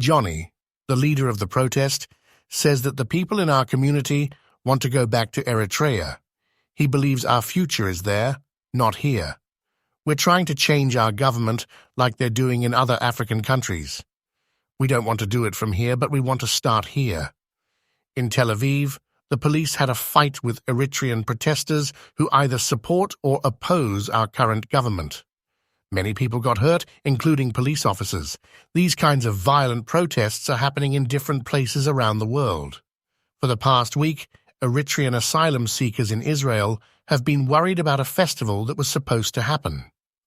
Johnny, the leader of the protest, says that the people in our community want to go back to Eritrea. He believes our future is there, not here. We're trying to change our government like they're doing in other African countries. We don't want to do it from here, but we want to start here. In Tel Aviv, the police had a fight with Eritrean protesters who either support or oppose our current government. Many people got hurt, including police officers. These kinds of violent protests are happening in different places around the world. For the past week, Eritrean asylum seekers in Israel have been worried about a festival that was supposed to happen.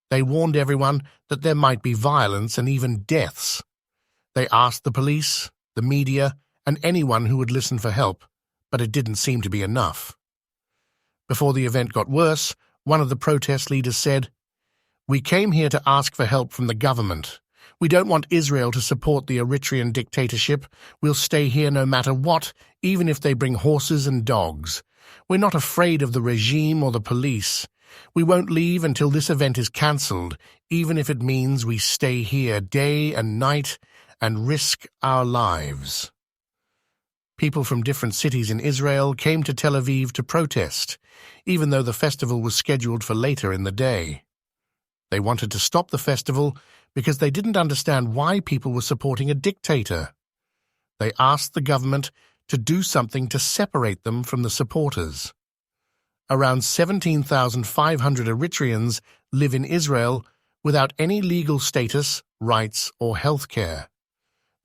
They warned everyone that there might be violence and even deaths. They asked the police, the media, and anyone who would listen for help, but it didn't seem to be enough. Before the event got worse, one of the protest leaders said, "We came here to ask for help from the government. We don't want Israel to support the Eritrean dictatorship. We'll stay here no matter what, even if they bring horses and dogs. We're not afraid of the regime or the police. We won't leave until this event is cancelled, even if it means we stay here day and night and risk our lives." People from different cities in Israel came to Tel Aviv to protest, even though the festival was scheduled for later in the day. They wanted to stop the festival because they didn't understand why people were supporting a dictator. They asked the government to do something to separate them from the supporters. Around 17,500 Eritreans live in Israel without any legal status, rights, or health care.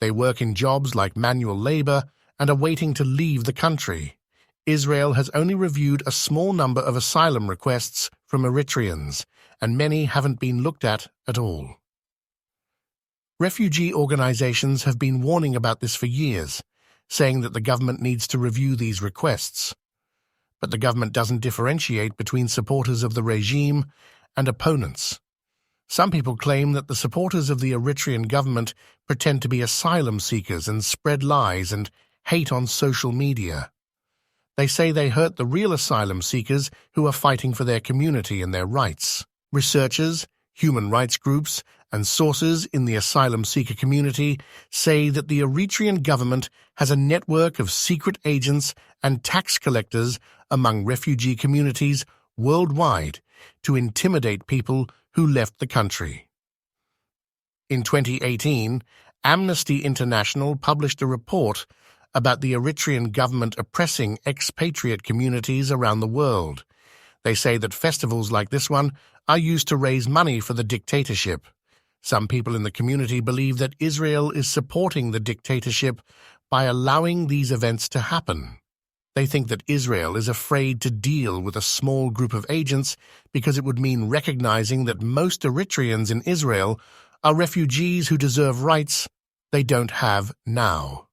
They work in jobs like manual labor and are waiting to leave the country. Israel has only reviewed a small number of asylum requests from Eritreans, and many haven't been looked at all. Refugee organizations have been warning about this for years, saying that the government needs to review these requests. But the government doesn't differentiate between supporters of the regime and opponents. Some people claim that the supporters of the Eritrean government pretend to be asylum seekers and spread lies and hate on social media. They say they hurt the real asylum seekers who are fighting for their community and their rights. Researchers, human rights groups, and sources in the asylum seeker community say that the Eritrean government has a network of secret agents and tax collectors among refugee communities worldwide to intimidate people who left the country. In 2018, Amnesty International published a report about the Eritrean government oppressing expatriate communities around the world. They say that festivals like this one are used to raise money for the dictatorship. Some people in the community believe that Israel is supporting the dictatorship by allowing these events to happen. They think that Israel is afraid to deal with a small group of agents because it would mean recognizing that most Eritreans in Israel are refugees who deserve rights they don't have now.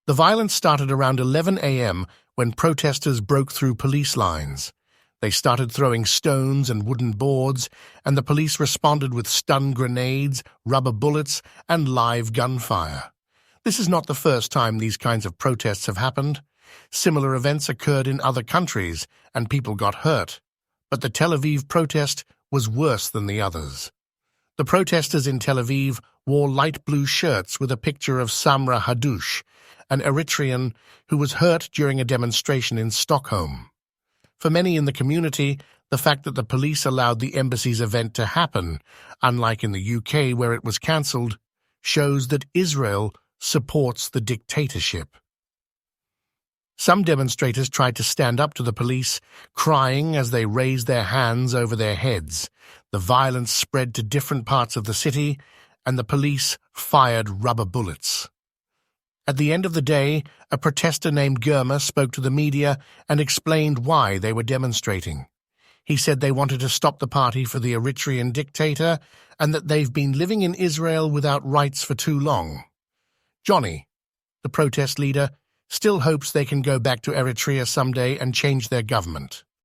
The violence started around 11 a.m. when protesters broke through police lines. They started throwing stones and wooden boards, and the police responded with stun grenades, rubber bullets, and live gunfire. This is not the first time these kinds of protests have happened. Similar events occurred in other countries, and people got hurt. But the Tel Aviv protest was worse than the others. The protesters in Tel Aviv wore light blue shirts with a picture of Samra Hadoush, an Eritrean who was hurt during a demonstration in Stockholm. For many in the community, the fact that the police allowed the embassy's event to happen, unlike in the UK where it was cancelled, shows that Israel supports the dictatorship. Some demonstrators tried to stand up to the police, crying as they raised their hands over their heads. The violence spread to different parts of the city, and the police fired rubber bullets. At the end of the day, a protester named Germa spoke to the media and explained why they were demonstrating. He said they wanted to stop the party for the Eritrean dictator and that they've been living in Israel without rights for too long. Johnny, the protest leader, still hopes they can go back to Eritrea someday and change their government.